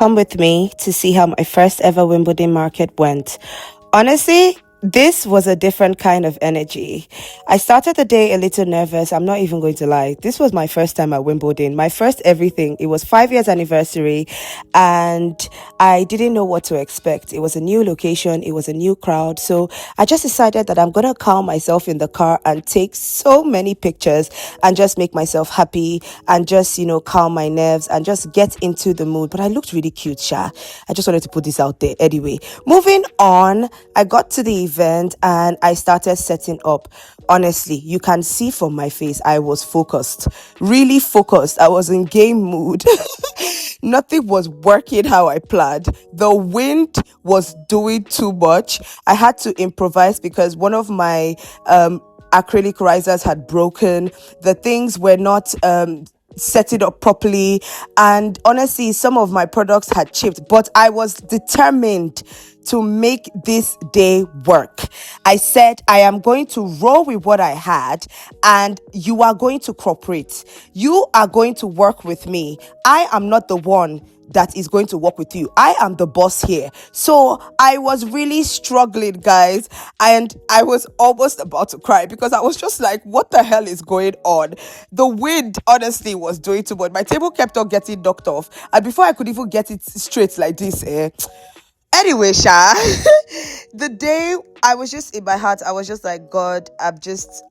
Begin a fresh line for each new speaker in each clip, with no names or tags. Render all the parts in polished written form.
Come with me to see how my first ever Wimbledon Market went. Honestly, this was a different kind of energy. I started the day a little nervous. I'm not even going to lie. This was my first time at Wimbledon, my first everything. It was 5 years anniversary and I didn't know what to expect. It was a new location. It was a new crowd. So I just decided that I'm going to calm myself in the car and take so many pictures and just make myself happy and just, calm my nerves and just get into the mood. But I looked really cute, Sha. I just wanted to put this out there. Anyway, moving on, I got to the event and I started setting up. Honestly, you can see from my face, I was focused, really focused. I was in game mood. Nothing was working how I planned. The wind was doing too much. I had to improvise because one of my acrylic risers had broken. The things were not set it up properly, and honestly some of my products had chipped, but I was determined to make this day work. I said I am going to roll with what I had and you are going to cooperate. You are going to work with me. I am not the one that is going to work with you. I am the boss here. So I was really struggling, guys, and I was almost about to cry because I was just like, what the hell is going on? The wind honestly was doing too much. My table kept on getting knocked off, and before I could even get it straight like this, anyway, Sha, the day I was just in my heart, I was just like, God, I'm just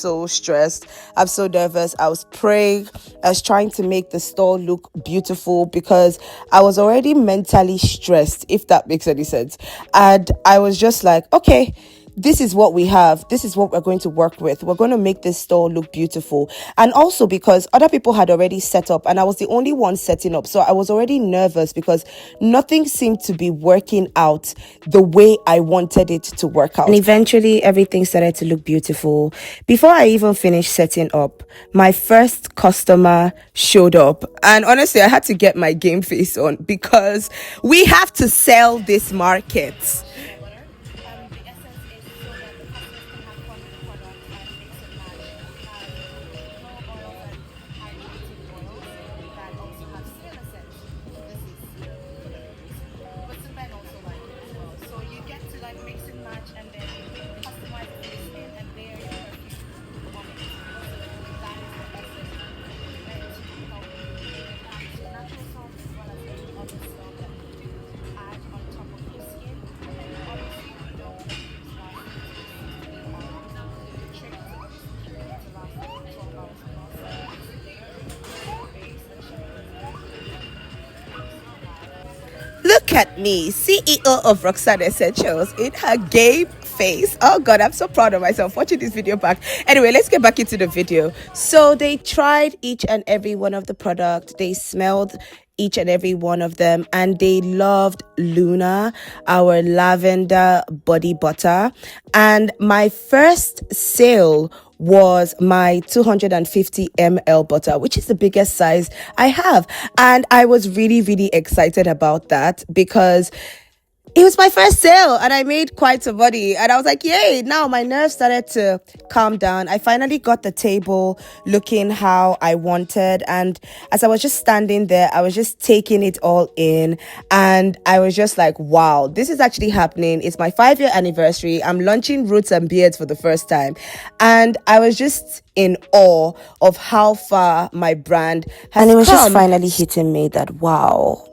so stressed. I'm so nervous. I was praying. I was trying to make the store look beautiful because I was already mentally stressed, if that makes any sense. And I was just like, okay, this is what we have. This is what we're going to work with. We're going to make this store look beautiful. And also because other people had already set up and I was the only one setting up. So I was already nervous because nothing seemed to be working out the way I wanted it to work out. And eventually everything started to look beautiful. Before I even finished setting up, my first customer showed up. And honestly, I had to get my game face on because we have to sell this market. Look at me, CEO of Roxanne Essentials, in her game face. Oh God, I'm so proud of myself watching this video back. Anyway, let's get back into the video. So they tried each and every one of the products. They smelled each and every one of them, and they loved Luna, our lavender body butter. And my first sale was my 250 ml butter, which is the biggest size I have. And I was really, really excited about that because it was my first sale and I made quite some money, and I was like, yay. Now my nerves started to calm down. I finally got the table looking how I wanted, and as I was just standing there, I was just taking it all in, and I was just like, wow, this is actually happening. It's my 5-year anniversary. I'm launching Roots and Beards for the first time, and I was just in awe of how far my brand has come. And it was just finally hitting me that, wow,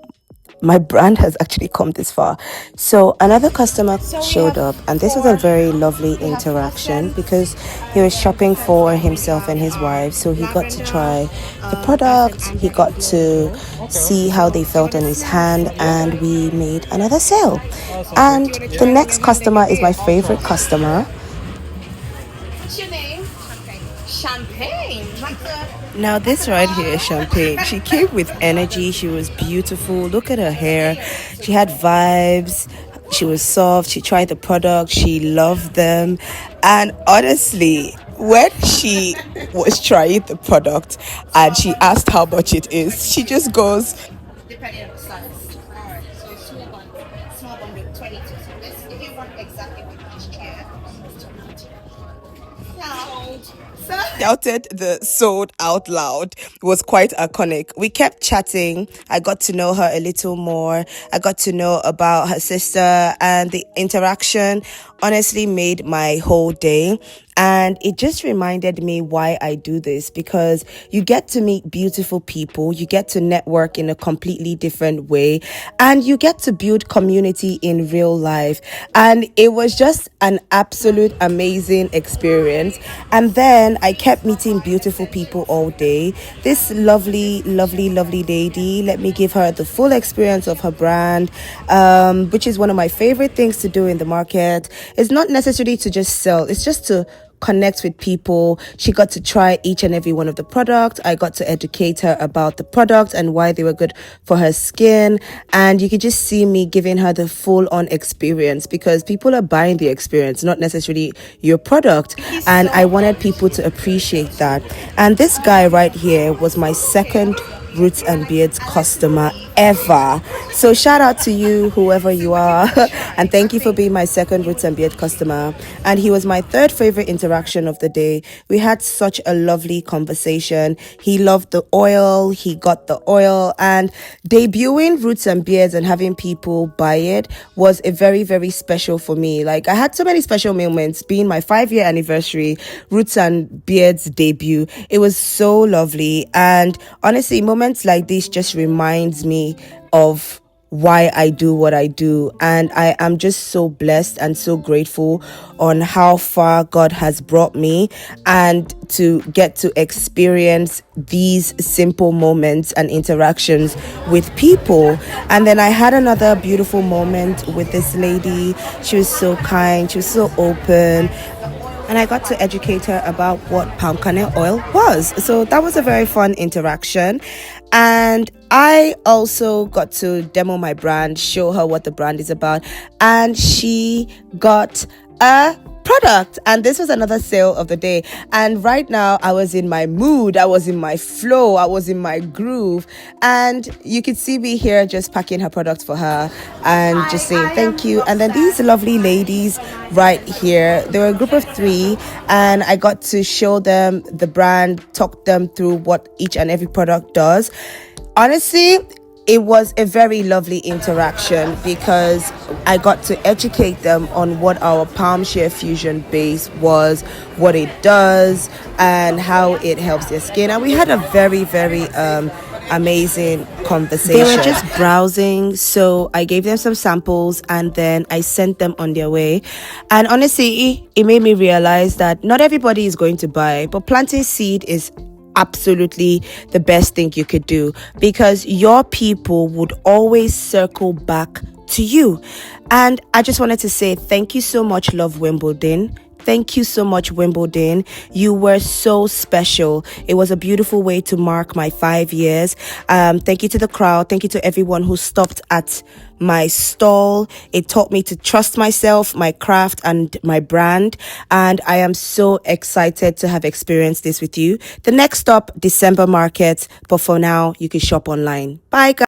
my brand has actually come this far. So another customer showed up, and this was a very lovely interaction because he was shopping for himself and his wife, so he got to try the product, he got to see how they felt on his hand, and we made another sale. And the next customer is my favorite customer.
What's your name? Champagne.
Now this right here is Champagne. She came with energy. She was beautiful. Look at her hair. She had vibes. She was soft. She tried the product. She loved them. And honestly, when she was trying the product and she asked how much it is, she just goes,
Depending on the size. Alright, so small one with 22. So this, if you want exactly with each chair, it's 22. Sold.
Shouted the sold out loud was quite iconic. We kept chatting. I got to know her a little more. I got to know about her sister, and the interaction honestly made my whole day. And it just reminded me why I do this, because you get to meet beautiful people, you get to network in a completely different way, and you get to build community in real life. And it was just an absolute amazing experience. And then I kept meeting beautiful people all day. This lovely, lovely, lovely lady, let me give her the full experience of her brand, which is one of my favorite things to do in the market. It's not necessarily to just sell, it's just to connect with people. She got to try each and every one of the products. I got to educate her about the products and why they were good for her skin. And you could just see me giving her the full on experience, because people are buying the experience, not necessarily your product. And I wanted people to appreciate that. And this guy right here was my second Roots and Beards customer ever. So shout out to you, whoever you are, and thank you for being my second Roots and Beard customer. And he was my third favorite interaction of the day. We had such a lovely conversation. He loved the oil, he got the oil, and debuting Roots and Beards and having people buy it was a very, very special for me. Like, I had so many special moments, being my 5-year anniversary, Roots and Beards debut. It was so lovely. And honestly, moments like this just reminds me of why I do what I do. And I am just so blessed and so grateful on how far God has brought me, and to get to experience these simple moments and interactions with people. And then I had another beautiful moment with this lady. She was so kind, she was so open, and I got to educate her about what palm kernel oil was. So that was a very fun interaction. And I also got to demo my brand, show her what the brand is about, and she got a product. And this was another sale of the day. And right now I was in my mood, I was in my flow, I was in my groove. And you could see me here just packing her product for her and just saying thank you. And then these lovely ladies right here, they were a group of 3, and I got to show them the brand, talk them through what each and every product does. Honestly, it was a very lovely interaction, because I got to educate them on what our palm share fusion base was, what it does, and how it helps their skin. And we had a very, very amazing conversation. They were just browsing, so I gave them some samples and then I sent them on their way. And honestly, it made me realize that not everybody is going to buy, but planting seed is absolutely the best thing you could do, because your people would always circle back to you. And I just wanted to say thank you so much, Love Wimbledon. Thank you so much, Wimbledon. You were so special. It was a beautiful way to mark my 5 years. Thank you to the crowd. Thank you to everyone who stopped at my stall. It taught me to trust myself, my craft, and my brand. And I am so excited to have experienced this with you. The next stop, December Market. But for now, you can shop online. Bye, guys.